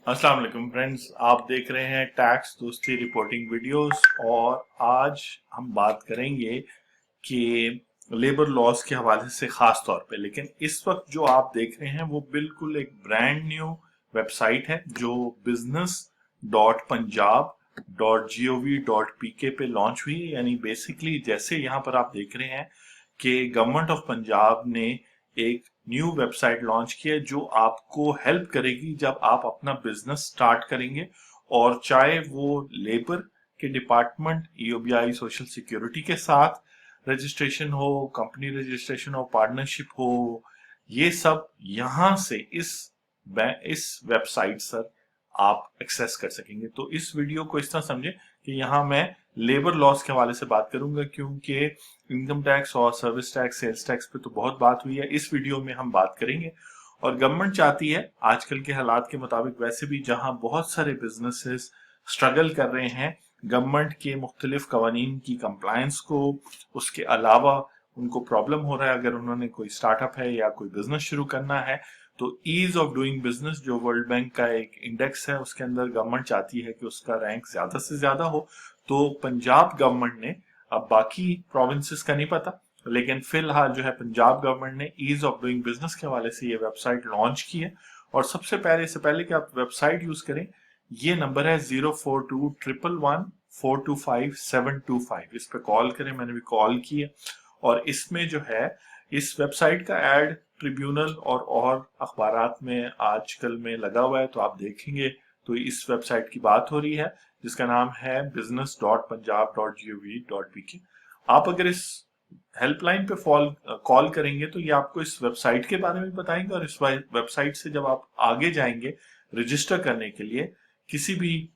अस्सलाम वालेकुम फ्रेंड्स, आप देख रहे हैं टैक्स दोस्ती रिपोर्टिंग वीडियोस। और आज हम बात करेंगे कि लेबर लॉज के हवाले से खास तौर पे। लेकिन इस वक्त जो आप देख रहे हैं वो बिल्कुल एक ब्रांड न्यू वेबसाइट है जो business.punjab.gov.pk पे लॉन्च हुई है। यानी बेसिकली जैसे यहाँ पर आप देख रहे हैं कि गवर्नमेंट ऑफ पंजाब ने एक न्यू वेबसाइट लॉन्च की है जो आपको हेल्प करेगी जब आप अपना बिजनेस स्टार्ट करेंगे। और चाहे वो लेबर के डिपार्टमेंट, ईओबीआई, सोशल सिक्योरिटी के साथ रजिस्ट्रेशन हो, कंपनी रजिस्ट्रेशन हो, पार्टनरशिप हो, ये सब यहां से इस वेबसाइट से आप एक्सेस कर सकेंगे। तो इस वीडियो को इस तरह समझे कि यहाँ मैं लेबर लॉस के हवाले से बात करूंगा, क्योंकि इनकम टैक्स और सर्विस टैक्स, सेल्स टैक्स पे तो बहुत बात हुई है, इस वीडियो में हम बात करेंगे। और गवर्नमेंट चाहती है आजकल के हालात के मुताबिक, वैसे भी जहां बहुत सारे बिजनेसेस स्ट्रगल कर रहे हैं गवर्नमेंट के मुख्तलिफ कवानीन की कंप्लायंस को, उसके अलावा उनको प्रॉब्लम हो रहा है अगर उन्होंने कोई स्टार्टअप है या कोई बिजनेस शुरू करना है तो ईज ऑफ डूइंग बिजनेस जो वर्ल्ड बैंक का एक इंडेक्स है उसके अंदर गवर्नमेंट चाहती है कि उसका रैंक ज्यादा से ज्यादा हो। तो पंजाब गवर्नमेंट ने, अब बाकी प्रोविंसेस का नहीं पता, लेकिन फिलहाल जो है पंजाब गवर्नमेंट ने ईज ऑफ डूइंग बिजनेस के हवाले से ये वेबसाइट लॉन्च की है। और सबसे पहले से पहले कि आप वेबसाइट यूज करें, ये नंबर है 042111425725। इस पे कॉल करें, मैंने भी कॉल की है। और इसमें जो है इस वेबसाइट का एड ट्रिब्यूनल और अखबारात में आजकल में लगा हुआ है, तो आप देखेंगे तो इस वेबसाइट की बात हो रही है जिसका नाम है business.punjab.gov.pk। आप अगर इस हेल्पलाइन पे कॉल करेंगे तो ये आपको इस वेबसाइट के बारे में बताएंगे, और इस वेबसाइट से जब आप आगे जाएंगे रजिस्टर करने के लिए किसी भी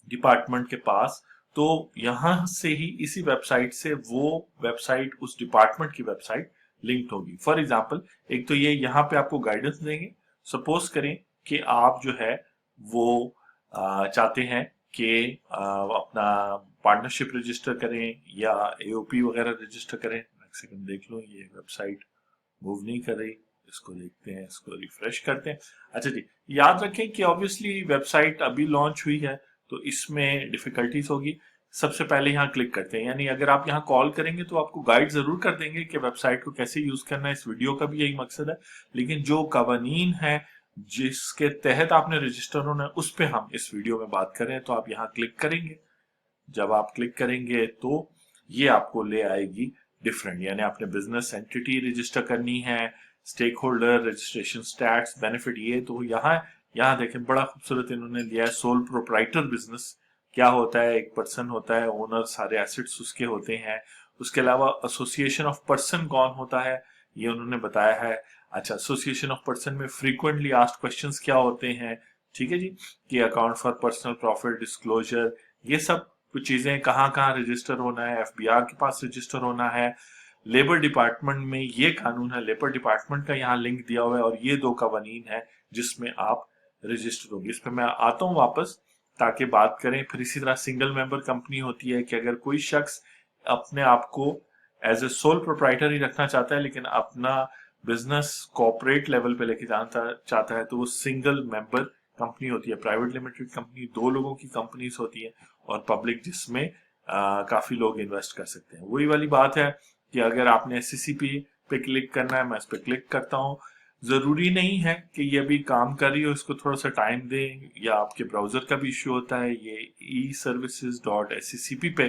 डिपार्टमेंट के पास, तो यहां से ही इसी वेबसाइट से वो वेबसाइट उस डिपार्टमेंट की वेबसाइट लिंक्ड होगी। फॉर एग्जांपल, एक तो ये यहाँ पे आपको गाइडेंस देंगे। सपोज करें कि आप जो है वो चाहते हैं कि अपना पार्टनरशिप रजिस्टर करें या एओपी वगैरह रजिस्टर करें। एक सेकंड देख लो, ये वेबसाइट मूव नहीं कर रही, इसको देखते हैं, इसको रिफ्रेश करते हैं। अच्छा जी, याद रखें कि ऑब्वियसली वेबसाइट अभी लॉन्च हुई है तो इसमें डिफिकल्टीज होगी। सबसे पहले यहाँ क्लिक करते हैं, यानी अगर आप यहाँ कॉल करेंगे तो आपको गाइड जरूर कर देंगे कि वेबसाइट को कैसे यूज करना है। इस वीडियो का भी यही मकसद है, लेकिन जो कवानीन है जिसके तहत आपने रजिस्टर होना है उस पर हम इस वीडियो में बात करें। तो आप यहाँ क्लिक करेंगे, जब आप क्लिक करेंगे तो ये आपको ले आएगी डिफरेंट, यानी आपने बिजनेस एंटिटी रजिस्टर करनी है, stakeholder registration, stats, benefit. ये तो यहाँ देखें बड़ा खूबसूरत इन्होंने लिया है। सोल प्रोप्राइटर बिजनेस क्या होता है, एक पर्सन होता है ओनर, सारे एसेट्स उसके होते हैं। उसके अलावा एसोसिएशन ऑफ पर्सन कौन होता है ये उन्होंने बताया है। अच्छा, एसोसिएशन ऑफ पर्सन में फ्रीक्वेंटली आस्क्ड क्वेश्चंस क्या होते हैं, ठीक है जी, कि account for personal profit disclosure, ये सब कुछ चीजें कहाँ कहाँ रजिस्टर होना है, एफबीआर के पास रजिस्टर होना है। लेबर डिपार्टमेंट में ये कानून है, लेबर डिपार्टमेंट का यहाँ लिंक दिया हुआ है, और ये दो कवानीन है जिसमें आप रजिस्टर होंगे। इस पर मैं आता हूँ वापस ताकि बात करें। फिर इसी तरह सिंगल मेंबर कंपनी होती है कि अगर कोई शख्स अपने आप को एज ए सोल प्रोप्राइटर ही रखना चाहता है लेकिन अपना बिजनेस कॉर्पोरेट लेवल पे लेके जाना चाहता है तो वो सिंगल मेंबर कंपनी होती है। प्राइवेट लिमिटेड कंपनी दो लोगों की कंपनीज होती है, और पब्लिक जिसमें काफी लोग इन्वेस्ट कर सकते हैं। वही वाली बात है कि अगर आपने एससीसीपी पे क्लिक करना है, मैं इस पे क्लिक करता हूँ। जरूरी नहीं है कि ये अभी काम कर रही हो, इसको थोड़ा सा टाइम दें, या आपके ब्राउजर का भी इश्यू होता है। ये eservices.scCP पे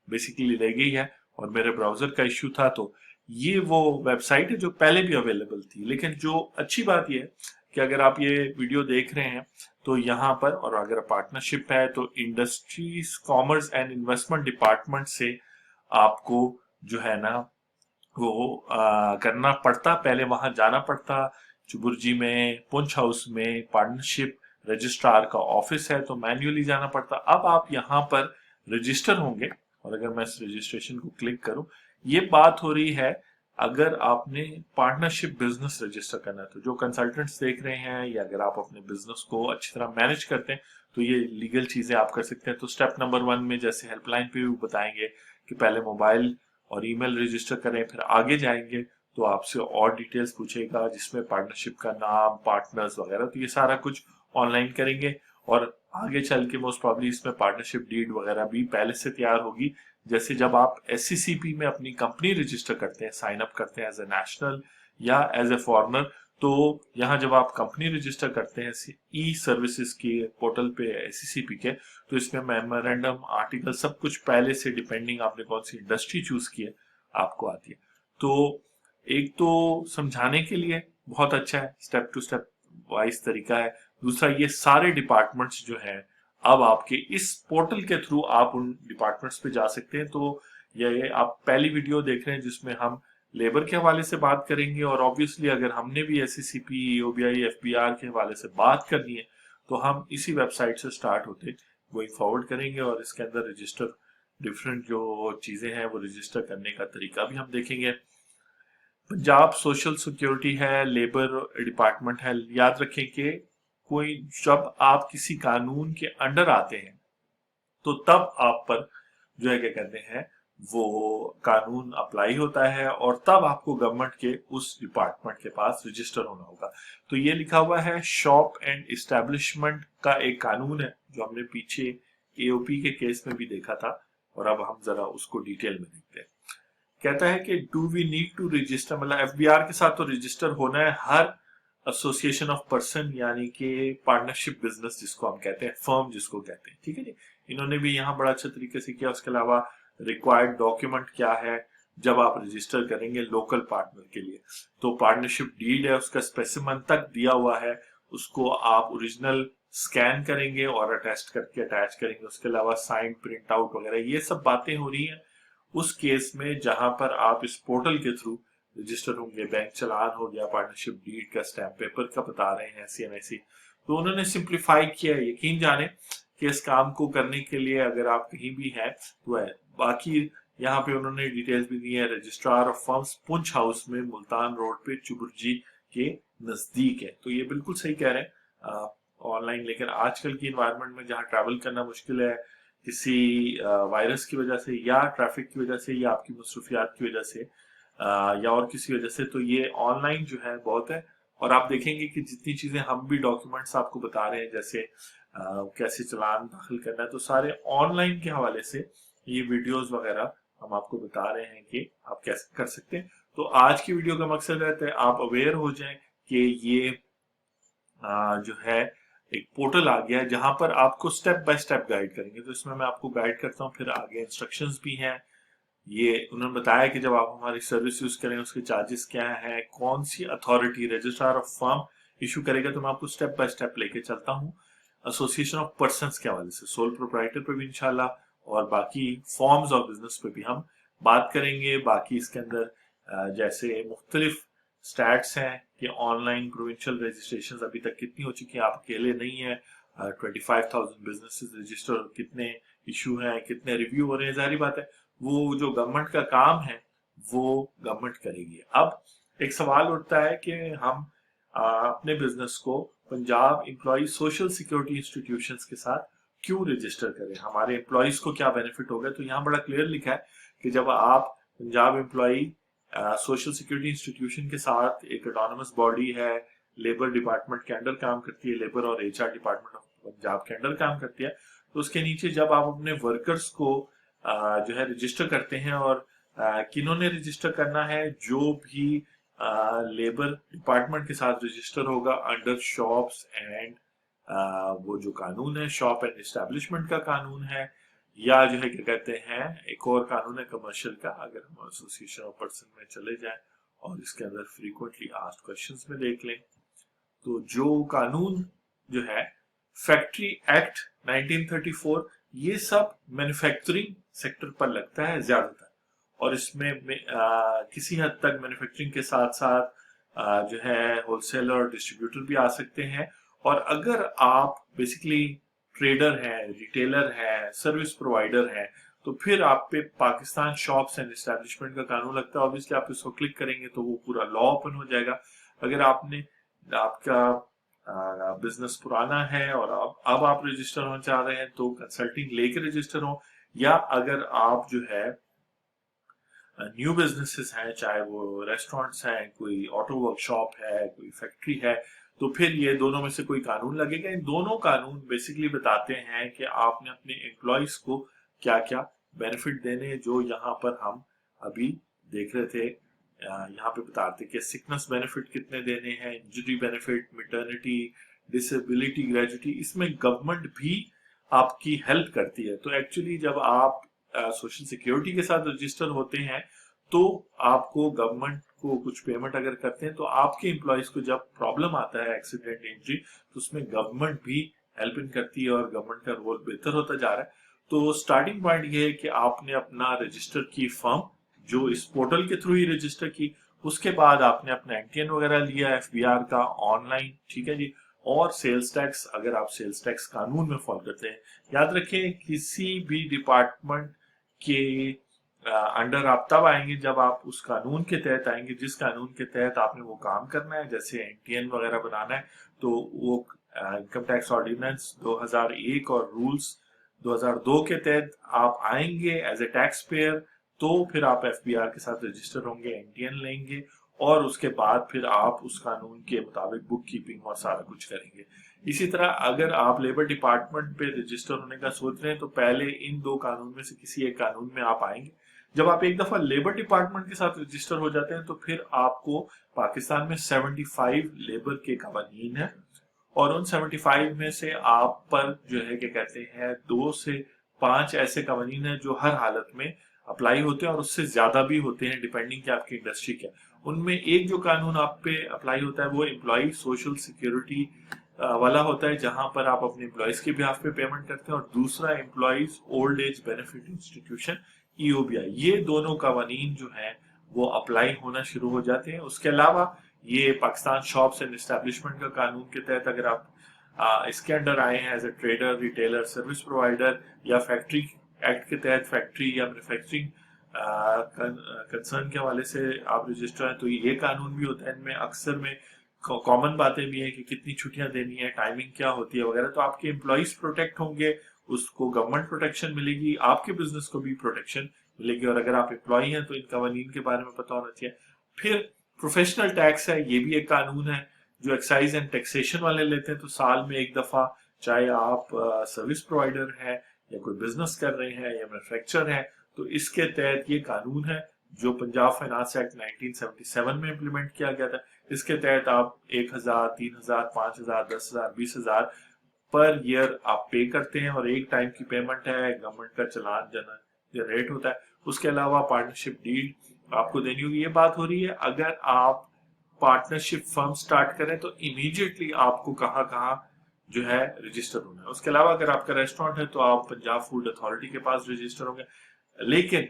बेसिकली रह गई है और मेरे ब्राउजर का इश्यू था, तो ये वो वेबसाइट है जो पहले भी अवेलेबल थी। लेकिन जो अच्छी बात यह है कि अगर आप ये वीडियो देख रहे हैं तो यहाँ पर, और अगर पार्टनरशिप है तो industries, commerce and investment department से आपको जो है ना वो करना पड़ता, पहले वहां जाना पड़ता। चुबुर्जी में पुंछ हाउस में पार्टनरशिप रजिस्ट्रार का ऑफिस है तो मैन्युअली जाना पड़ता। अब आप यहाँ पर रजिस्टर होंगे, और अगर मैं इस रजिस्ट्रेशन को क्लिक करूं, ये बात हो रही है अगर आपने पार्टनरशिप बिजनेस रजिस्टर करना है। तो जो कंसल्टेंट्स देख रहे हैं, या अगर आप अपने बिजनेस को अच्छी तरह मैनेज करते हैं तो ये लीगल चीजें आप कर सकते हैं। तो स्टेप नंबर 1 में जैसे हेल्पलाइन पे भी बताएंगे कि पहले मोबाइल और ईमेल रजिस्टर करें, फिर आगे जाएंगे तो आपसे और डिटेल्स पूछेगा जिसमें पार्टनरशिप का नाम, पार्टनर्स वगैरह, तो ये सारा कुछ ऑनलाइन करेंगे, और आगे चल के मोस्ट प्रॉब्ली इसमें पार्टनरशिप डीड वगैरह भी पहले से तैयार होगी। जैसे जब आप SCCP में अपनी कंपनी रजिस्टर करते हैं, साइन अप करते हैं एज ए नेशनल या एज ए फॉरेनर, तो यहाँ जब आप कंपनी रजिस्टर करते हैं ई सर्विसेज के पोर्टल पे SCCP के, तो इसमें मेमोरेंडम आर्टिकल सब कुछ पहले से, डिपेंडिंग आपने कौन सी इंडस्ट्री चूज की है, आपको आती है। तो एक तो समझाने के लिए बहुत अच्छा है, स्टेप टू स्टेप वाइज तरीका है। दूसरा, ये सारे डिपार्टमेंट्स जो हैं अब आपके इस पोर्टल के थ्रू आप उन डिपार्टमेंट्स पे जा सकते हैं। तो ये आप पहली वीडियो देख रहे हैं जिसमें हम लेबर के हवाले से बात करेंगे, और ऑब्वियसली अगर हमने भी SCCP, OBI, FBR के हवाले से बात करनी है तो हम इसी वेबसाइट से स्टार्ट होते गोइंग फॉरवर्ड करेंगे, और इसके अंदर रजिस्टर डिफरेंट जो चीजें हैं वो रजिस्टर करने का तरीका भी हम देखेंगे। पंजाब सोशल सिक्योरिटी है, लेबर डिपार्टमेंट है। याद रखें कि कोई जब आप किसी कानून के अंडर आते हैं तो तब आप पर जो है क्या कहते हैं वो कानून अप्लाई होता है, और तब आपको गवर्नमेंट के उस डिपार्टमेंट के पास रजिस्टर होना होगा। तो ये लिखा हुआ है शॉप एंड इस्टेब्लिशमेंट का एक कानून है जो हमने पीछे AOP के केस में भी देखा था, और अब हम जरा उसको डिटेल में देखते हैं। कहता है कि do we need to register, मतलब FBR के साथ तो रजिस्टर होना है हर एसोसिएशन ऑफ पर्सन, यानी कि पार्टनरशिप बिजनेस जिसको हम कहते हैं, फर्म जिसको कहते हैं, ठीक है जी। इन्होंने भी यहाँ बड़ा अच्छा तरीके से किया। उसके अलावा रिक्वायर्ड डॉक्यूमेंट क्या है जब आप रजिस्टर करेंगे लोकल पार्टनर के लिए, तो पार्टनरशिप डीड है, उसका स्पेसिमन तक दिया हुआ है, उसको आप ओरिजिनल स्कैन करेंगे और अटैच करके अटैच करेंगे। उसके अलावा साइन, प्रिंट आउट वगैरह ये सब बातें हो रही हैं उस केस में जहां पर आप इस पोर्टल के थ्रू रजिस्टर होंगे। बैंक चलान हो गया, पार्टनरशिप डीड का, स्टैम्प पेपर का बता रहे हैं, CMIC। तो उन्होंने सिंप्लीफाई किया है। यकीन जाने कि इस काम को करने के लिए अगर आप कहीं भी हैं तो है। बाकी यहाँ पे उन्होंने डिटेल्स भी दी है। Registrar of firms, Poonch house में, मुल्तान रोड पे, चुबुर्जी के नजदीक है। तो ये बिल्कुल सही कह रहे हैं ऑनलाइन। लेकिन आजकल की इन्वायरमेंट में जहाँ ट्रैवल करना मुश्किल है किसी वायरस की वजह से, या ट्रैफिक की वजह से, या आपकी मसरूफियात की वजह से, या और किसी वजह से, तो ये ऑनलाइन जो है बहुत है। और आप देखेंगे कि जितनी चीजें हम भी डॉक्यूमेंट्स आपको बता रहे हैं, जैसे कैसे चालान दाखिल करना है, तो सारे ऑनलाइन के हवाले से ये वीडियोस वगैरह हम आपको बता रहे हैं कि आप कैसे कर सकते हैं। तो आज की वीडियो का मकसद रहता है आप अवेयर हो जाएं कि ये जो है एक पोर्टल आ गया है जहां पर आपको स्टेप बाय स्टेप गाइड करेंगे। तो इसमें मैं आपको गाइड करता हूँ, फिर आगे इंस्ट्रक्शंस भी हैं। ये उन्होंने बताया कि जब आप हमारी सर्विस यूज करें उसके चार्जेस क्या है, कौन सी authority registrar of firm issue करेगा, तो मैं आपको स्टेप बाय स्टेप लेके चलता हूँ। एसोसिएशन ऑफ पर्संस के हवाले से, सोल प्रोप्राइटर पे भी इंशाल्लाह, और बाकी फॉर्म्स ऑफ बिजनेस पे भी हम बात करेंगे। बाकी इसके अंदर जैसे मुख्तलिफ स्टैट्स हैं कि ऑनलाइन प्रोविंशियल रजिस्ट्रेशन अभी तक कितनी हो चुकी है, आप अकेले नहीं है। 25,000 बिजनेसेस रजिस्टर, कितने इशू हैं, कितने रिव्यू हो रहे हैं, जाहिर बात है वो जो गवर्नमेंट का काम है वो गवर्नमेंट करेगी। अब एक सवाल उठता है कि हम अपने बिजनेस को Punjab employ social security institutions के साथ क्यों रजिस्टर करें, हमारे एम्प्लॉयज को क्या बेनिफिट होगा। तो यहाँ बड़ा क्लियर लिखा है कि जब आप Punjab employ social security institution के साथ, एक ऑटोनमस बॉडी है, लेबर डिपार्टमेंट के अंडर काम करती है, लेबर और HR डिपार्टमेंट ऑफ पंजाब के अंडर काम करती है, तो उसके नीचे जब आप अपने वर्कर्स को जो है रजिस्टर करते हैं, और किन्होंने रजिस्टर करना है, जो भी लेबर डिपार्टमेंट के साथ रजिस्टर होगा अंडर शॉप्स एंड वो जो कानून है शॉप एंड एस्टेब्लिशमेंट का कानून है, या जो है क्या कहते हैं एक और कानून है कमर्शियल का। अगर हम एसोसिएशन ऑफ पर्सन में चले जाएं और इसके अंदर फ्रीक्वेंटली आस्क्ड क्वेश्चंस में देख लें, तो जो कानून जो है फैक्ट्री एक्ट 1934, ये सब मैन्युफैक्चरिंग सेक्टर पर लगता है ज्यादातर, और इसमें किसी हद तक मैन्युफैक्चरिंग के साथ साथ जो है होलसेलर और डिस्ट्रीब्यूटर भी आ सकते हैं। और अगर आप बेसिकली ट्रेडर हैं, रिटेलर हैं, सर्विस प्रोवाइडर हैं, तो फिर आप पे पाकिस्तान शॉप्स एंड एस्टेब्लिशमेंट का कानून लगता है। ऑब्वियसली आप इसको क्लिक करेंगे तो वो पूरा लॉ ओपन हो जाएगा। अगर आपका बिजनेस पुराना है और अब आप रजिस्टर होना चाह रहे हैं तो कंसल्टिंग लेके रजिस्टर हो, या अगर आप जो है न्यू बिजनेसेस हैं, चाहे वो रेस्टोरेंट्स हैं, कोई ऑटो वर्कशॉप है, कोई फैक्ट्री है, तो फिर ये दोनों में से कोई कानून लगेगा। इन दोनों कानून बेसिकली बताते हैं कि आपने अपने एम्प्लॉयज को क्या क्या बेनिफिट देने, जो यहाँ पर हम अभी देख रहे थे। यहाँ पे बताते कि सिकनेस बेनिफिट कितने देने हैं, इंजरी बेनिफिट, मिटर्निटी, डिसेबिलिटी, ग्रेजुटी, इसमें गवर्नमेंट भी आपकी हेल्प करती है। तो एक्चुअली जब आप सोशल सिक्योरिटी के साथ रजिस्टर होते हैं तो आपको गवर्नमेंट को कुछ पेमेंट अगर करते हैं तो आपके एम्प्लॉयज को जब प्रॉब्लम आता है, एक्सीडेंट, इंजरी, तो उसमें गवर्नमेंट भी हेल्प इन करती है और गवर्नमेंट का रोल बेहतर होता जा रहा है। तो स्टार्टिंग पॉइंट ये है कि आपने अपना रजिस्टर की फर्म जो इस पोर्टल के थ्रू ही रजिस्टर की, उसके बाद आपने अपना एनटीएन वगैरह लिया एफबीआर का ऑनलाइन, ठीक है जी, और सेल्स टैक्स, अगर आप सेल्स टैक्स कानून में फॉलो करते हैं। याद रखें किसी भी डिपार्टमेंट के अंडर आप तब आएंगे जब आप उस कानून के तहत आएंगे जिस कानून के तहत आपने वो काम करना है। जैसे एनटीएन वगैरह बनाना है तो वो इनकम टैक्स ऑर्डिनेंस 2001 और रूल्स 2002 के तहत आप आएंगे एज ए टैक्स पेयर, तो फिर आप एफबीआर के साथ रजिस्टर होंगे, एनटीएन लेंगे और उसके बाद फिर आप उस कानून के मुताबिक बुक कीपिंग और सारा कुछ करेंगे। इसी तरह अगर आप लेबर डिपार्टमेंट पे रजिस्टर होने का सोच रहे हैं तो पहले इन दो कानून में से किसी एक कानून में आप आएंगे। जब आप एक दफा लेबर डिपार्टमेंट के साथ रजिस्टर हो जाते हैं तो फिर आपको पाकिस्तान में 75 लेबर के कवानीन है और उन 75 में से आप पर जो है क्या कहते हैं 2 से 5 ऐसे कवानीन है जो हर हालत में अप्लाई होते हैं और उससे ज्यादा भी होते हैं डिपेंडिंग कि आपकी इंडस्ट्री क्या। उनमें एक जो कानून आप पे अप्लाई होता है वो एम्प्लॉय सोशल सिक्योरिटी वाला होता है, जहां पर आप अपने एम्प्लॉयज के बिहाफ पे पेमेंट करते हैं, और दूसरा employees old age benefit institution EOBI. ये दोनों कवानीन जो हैं वो अप्लाई होना शुरू हो जाते हैं। उसके अलावा ये पाकिस्तान शॉप्स एंड एस्टेब्लिशमेंट का कानून के तहत अगर आप इसके अंडर आए हैं as a trader, retailer, service provider, या फैक्ट्री एक्ट के तहत फैक्ट्री या मैन्युफैक्चरिंग कंसर्न के हवाले से आप रजिस्टर हैं, तो ये कानून भी होता है। इनमें अक्सर में कॉमन बातें भी हैं कि कितनी छुट्टियां देनी है, टाइमिंग क्या होती है वगैरह। तो आपके एम्प्लॉयज प्रोटेक्ट होंगे, उसको गवर्नमेंट प्रोटेक्शन मिलेगी, आपके बिजनेस को भी प्रोटेक्शन मिलेगी। और अगर आप एम्प्लॉय हैं तो इन कवानीन के बारे में पता होना चाहिए। फिर प्रोफेशनल टैक्स है, ये भी एक कानून है जो एक्साइज एंड टैक्सेशन वाले लेते हैं। तो साल में एक दफा, चाहे आप सर्विस प्रोवाइडर हैं या कोई बिजनेस कर रहे हैं या मैन्युफैक्चरर हैं, तो इसके तहत ये कानून है जो पंजाब फाइनेंस एक्ट 1977 में इम्प्लीमेंट किया गया था। इसके तहत आप 1000, 3000, 5000, 10,000, 20,000 पर ईयर आप पे करते हैं और एक टाइम की पेमेंट है, गवर्नमेंट का चलान जनरेट होता है। उसके अलावा पार्टनरशिप डीड आपको देनी होगी। ये बात हो रही है अगर आप पार्टनरशिप फर्म स्टार्ट करें तो इमीडिएटली आपको कहाँ कहाँ जो है रजिस्टर होना है। उसके अलावा अगर आपका रेस्टोरेंट है तो आप पंजाब फूड अथॉरिटी के पास रजिस्टर होंगे। लेकिन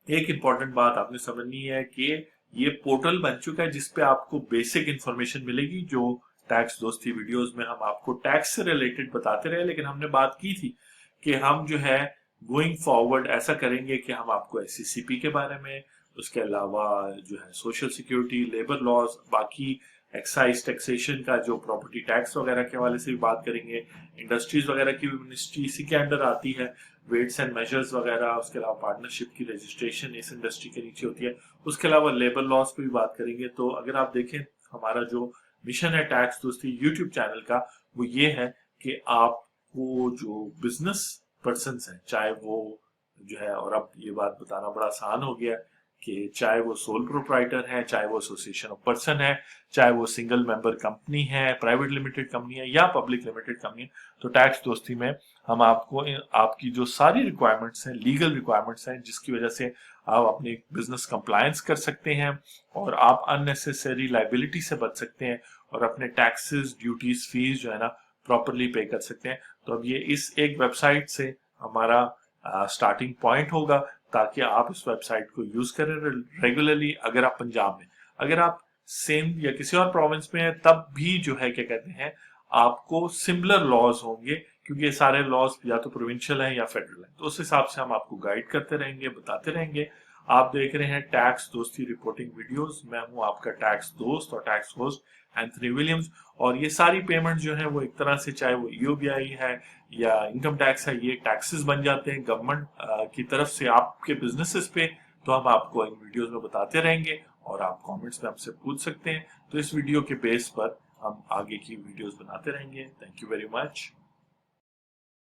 एक इंपॉर्टेंट बात आपने समझनी है कि ये पोर्टल बन चुका है जिसपे आपको बेसिक इंफॉर्मेशन मिलेगी, जो टैक्स दोस्ती वीडियोस में हम आपको टैक्स से रिलेटेड बताते रहे। लेकिन हमने बात की थी कि हम जो है गोइंग फॉरवर्ड ऐसा करेंगे कि हम आपको एससीसीपी के बारे में, उसके अलावा जो है सोशल सिक्योरिटी, लेबर लॉज, बाकी एक्साइज टैक्सेशन का जो प्रॉपर्टी टैक्स वगैरह के हवाले से भी बात करेंगे। इंडस्ट्रीज वगैरह की भी मिनिस्ट्री इसी के अंडर आती है, वेट्स एंड मेजर्स वगैरह। उसके अलावा पार्टनरशिप की रजिस्ट्रेशन इस इंडस्ट्री के नीचे होती है। उसके अलावा लेबर लॉज पे भी बात करेंगे। तो अगर आप देखें हमारा जो मिशन है टैक्स दोस्ती यूट्यूब चैनल का, वो ये है कि आपको जो बिजनेस पर्सन है, चाहे वो जो है, और अब ये बात बताना बड़ा आसान हो गया कि चाहे वो सोल प्रोप्राइटर है, चाहे वो एसोसिएशन ऑफ पर्सन है, चाहे वो सिंगल मेंबर कंपनी है, प्राइवेट लिमिटेड कंपनी है या पब्लिक लिमिटेड कंपनी है, तो टैक्स दोस्ती में हम आपको आपकी जो सारी रिक्वायरमेंट्स हैं, लीगल रिक्वायरमेंट्स हैं, जिसकी वजह से आप अपने बिजनेस कंप्लायंस कर सकते हैं और आप अननेसेसरी लाइबिलिटी से बच सकते हैं और अपने टैक्सेस, ड्यूटीज, फीस जो है ना प्रॉपरली पे कर सकते हैं। तो अब ये इस एक वेबसाइट से हमारा स्टार्टिंग पॉइंट होगा ताकि आप इस वेबसाइट को यूज करें रेगुलरली। अगर आप पंजाब में, अगर आप सिंध या किसी और प्रोविंस में है, तब भी जो है क्या कहते हैं आपको सिमिलर लॉज होंगे, क्योंकि ये सारे लॉज या तो प्रोविंशियल हैं या फेडरल हैं। तो उस हिसाब से हम आपको गाइड करते रहेंगे, बताते रहेंगे। आप देख रहे हैं टैक्स दोस्ती रिपोर्टिंग वीडियोस। मैं हूं आपका टैक्स दोस्त और टैक्स होस्ट एंथनी विलियम्स। और ये सारी पेमेंट जो है वो एक तरह से, चाहे वो ईओबीआई है या इनकम टैक्स है, ये टैक्सेस बन जाते हैं गवर्नमेंट की तरफ से आपके बिजनेसेस पे। तो हम आपको इन वीडियोस में बताते रहेंगे और आप कमेंट्स में हमसे पूछ सकते हैं। तो इस वीडियो के बेस पर हम आगे की वीडियोस बनाते रहेंगे। Thank you very much.